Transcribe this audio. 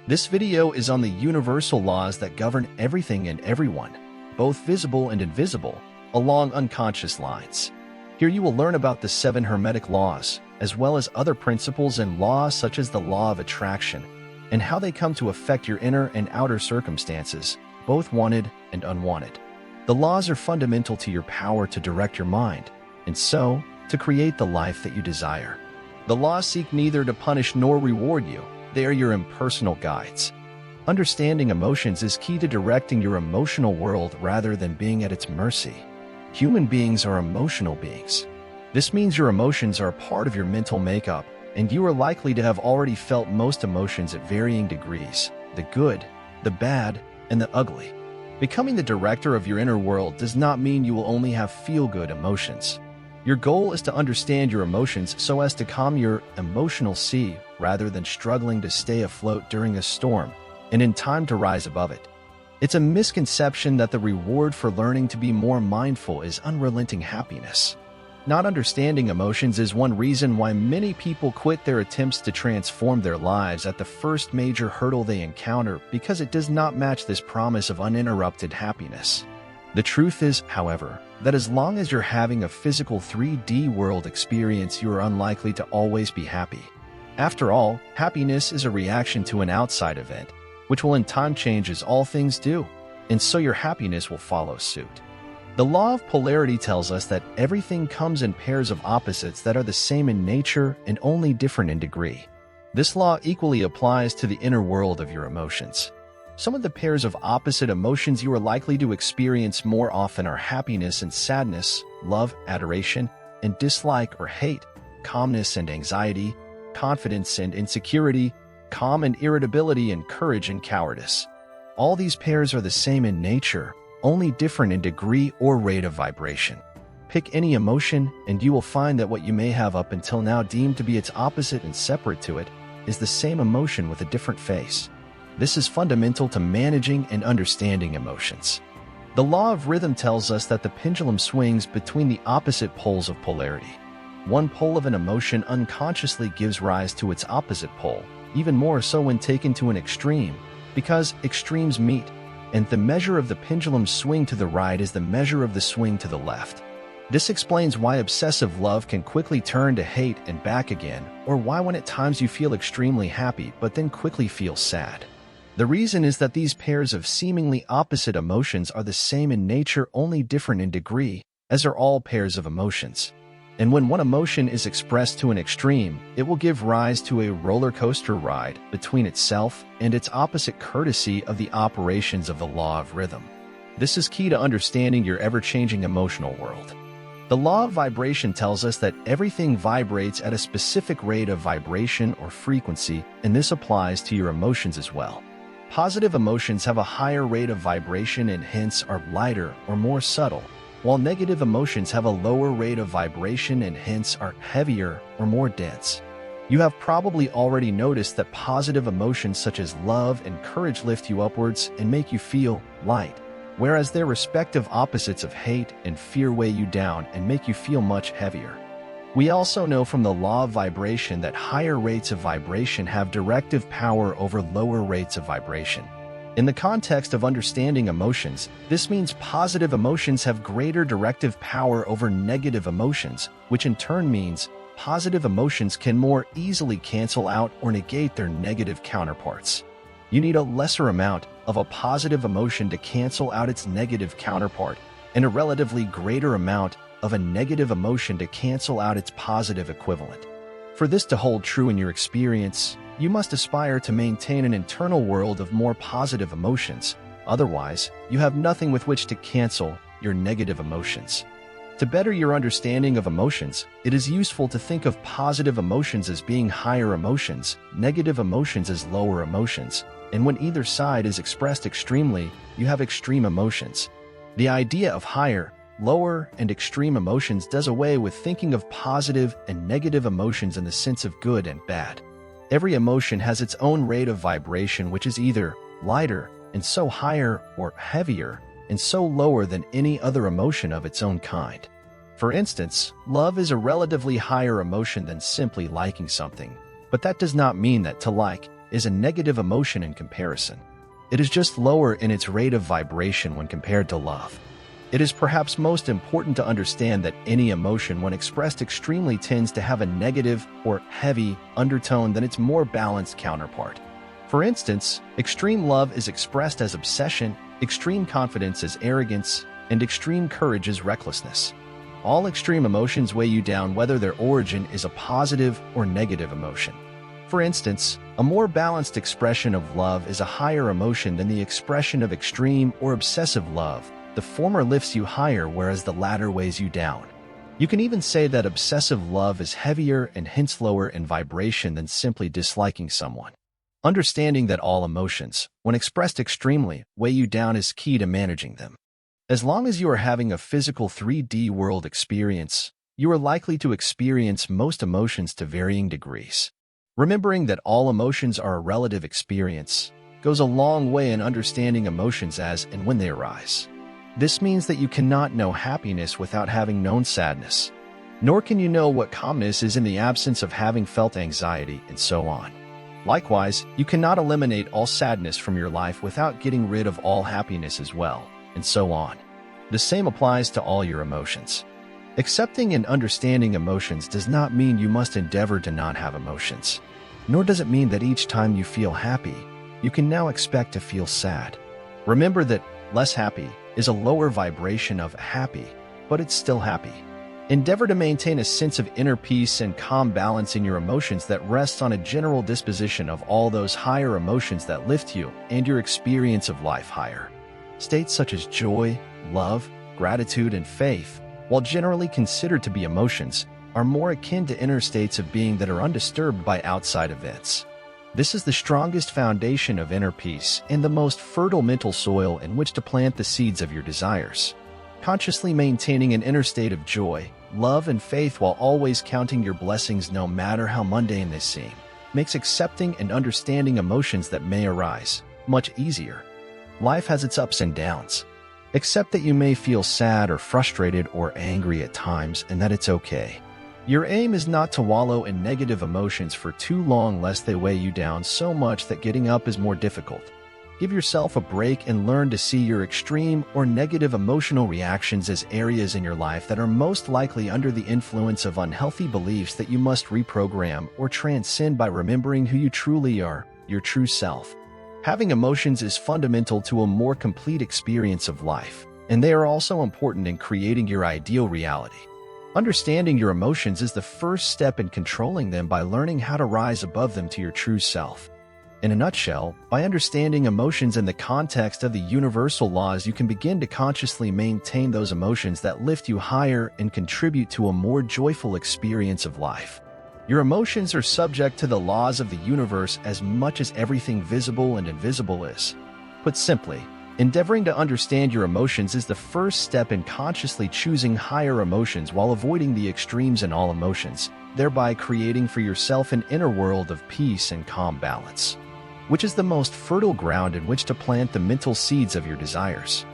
This video is on the universal laws that govern everything and everyone, both visible and invisible, along unconscious lines. Here you will learn about the 7 Hermetic laws, as well as other principles and laws such as the law of attraction, and how they come to affect your inner and outer circumstances, both wanted and unwanted. The laws are fundamental to your power to direct your mind, and so, to create the life that you desire. The laws seek neither to punish nor reward you. They are your impersonal guides. Understanding emotions is key to directing your emotional world rather than being at its mercy. Human beings are emotional beings. This means your emotions are a part of your mental makeup, and you are likely to have already felt most emotions at varying degrees: the good, the bad, and the ugly. Becoming the director of your inner world does not mean you will only have feel-good emotions. Your goal is to understand your emotions so as to calm your emotional sea rather than struggling to stay afloat during a storm and in time to rise above it. It's a misconception that the reward for learning to be more mindful is unrelenting happiness. Not understanding emotions is one reason why many people quit their attempts to transform their lives at the first major hurdle they encounter because it does not match this promise of uninterrupted happiness. The truth is, however, that as long as you're having a physical 3D world experience, you are unlikely to always be happy. After all, happiness is a reaction to an outside event, which will in time change as all things do, and so your happiness will follow suit. The law of polarity tells us that everything comes in pairs of opposites that are the same in nature and only different in degree. This law equally applies to the inner world of your emotions. Some of the pairs of opposite emotions you are likely to experience more often are happiness and sadness, love, adoration, and dislike or hate, calmness and anxiety, confidence and insecurity, calm and irritability, and courage and cowardice. All these pairs are the same in nature, only different in degree or rate of vibration. Pick any emotion, and you will find that what you may have up until now deemed to be its opposite and separate to it is the same emotion with a different face. This is fundamental to managing and understanding emotions. The law of rhythm tells us that the pendulum swings between the opposite poles of polarity. One pole of an emotion unconsciously gives rise to its opposite pole, even more so when taken to an extreme, because extremes meet, and the measure of the pendulum's swing to the right is the measure of the swing to the left. This explains why obsessive love can quickly turn to hate and back again, or why when at times you feel extremely happy but then quickly feel sad. The reason is that these pairs of seemingly opposite emotions are the same in nature, only different in degree, as are all pairs of emotions. And when one emotion is expressed to an extreme, it will give rise to a roller coaster ride between itself and its opposite, courtesy of the operations of the law of rhythm. This is key to understanding your ever-changing emotional world. The law of vibration tells us that everything vibrates at a specific rate of vibration or frequency, and this applies to your emotions as well. Positive emotions have a higher rate of vibration and hence are lighter or more subtle, while negative emotions have a lower rate of vibration and hence are heavier or more dense. You have probably already noticed that positive emotions such as love and courage lift you upwards and make you feel light, whereas their respective opposites of hate and fear weigh you down and make you feel much heavier. We also know from the law of vibration that higher rates of vibration have directive power over lower rates of vibration. In the context of understanding emotions, this means positive emotions have greater directive power over negative emotions, which in turn means positive emotions can more easily cancel out or negate their negative counterparts. You need a lesser amount of a positive emotion to cancel out its negative counterpart, and a relatively greater amount of a negative emotion to cancel out its positive equivalent. For this to hold true in your experience, you must aspire to maintain an internal world of more positive emotions. Otherwise, you have nothing with which to cancel your negative emotions. To better your understanding of emotions, it is useful to think of positive emotions as being higher emotions, negative emotions as lower emotions, and when either side is expressed extremely, you have extreme emotions. The idea of higher, lower, and extreme emotions does away with thinking of positive and negative emotions in the sense of good and bad. Every emotion has its own rate of vibration, which is either lighter and so higher, or heavier and so lower than any other emotion of its own kind. For instance, love is a relatively higher emotion than simply liking something, but that does not mean that to like is a negative emotion in comparison. It is just lower in its rate of vibration when compared to love. It is perhaps most important to understand that any emotion, when expressed extremely, tends to have a negative or heavy undertone than its more balanced counterpart. For instance, extreme love is expressed as obsession, extreme confidence as arrogance, and extreme courage as recklessness. All extreme emotions weigh you down, whether their origin is a positive or negative emotion. For instance, a more balanced expression of love is a higher emotion than the expression of extreme or obsessive love. The former lifts you higher, whereas the latter weighs you down. You can even say that obsessive love is heavier and hence lower in vibration than simply disliking someone. Understanding that all emotions, when expressed extremely, weigh you down is key to managing them. As long as you are having a physical 3D world experience, you are likely to experience most emotions to varying degrees. Remembering that all emotions are a relative experience goes a long way in understanding emotions as and when they arise. This means that you cannot know happiness without having known sadness, nor can you know what calmness is in the absence of having felt anxiety, and so on. Likewise, you cannot eliminate all sadness from your life without getting rid of all happiness as well, and so on. The same applies to all your emotions. Accepting and understanding emotions does not mean you must endeavor to not have emotions, nor does it mean that each time you feel happy, you can now expect to feel sad. Remember that less happy is a lower vibration of happy, but it's still happy. Endeavor to maintain a sense of inner peace and calm balance in your emotions that rests on a general disposition of all those higher emotions that lift you and your experience of life higher. States such as joy, love, gratitude, and faith, while generally considered to be emotions, are more akin to inner states of being that are undisturbed by outside events. This is the strongest foundation of inner peace and the most fertile mental soil in which to plant the seeds of your desires. Consciously maintaining an inner state of joy, love, and faith while always counting your blessings no matter how mundane they seem, makes accepting and understanding emotions that may arise much easier. Life has its ups and downs. Accept that you may feel sad or frustrated or angry at times, and that it's okay. Your aim is not to wallow in negative emotions for too long lest they weigh you down so much that getting up is more difficult. Give yourself a break and learn to see your extreme or negative emotional reactions as areas in your life that are most likely under the influence of unhealthy beliefs that you must reprogram or transcend by remembering who you truly are, your true self. Having emotions is fundamental to a more complete experience of life, and they are also important in creating your ideal reality. Understanding your emotions is the first step in controlling them by learning how to rise above them to your true self. In a nutshell, by understanding emotions in the context of the universal laws, you can begin to consciously maintain those emotions that lift you higher and contribute to a more joyful experience of life. Your emotions are subject to the laws of the universe as much as everything visible and invisible is. Put simply, endeavoring to understand your emotions is the first step in consciously choosing higher emotions while avoiding the extremes in all emotions, thereby creating for yourself an inner world of peace and calm balance, which is the most fertile ground in which to plant the mental seeds of your desires.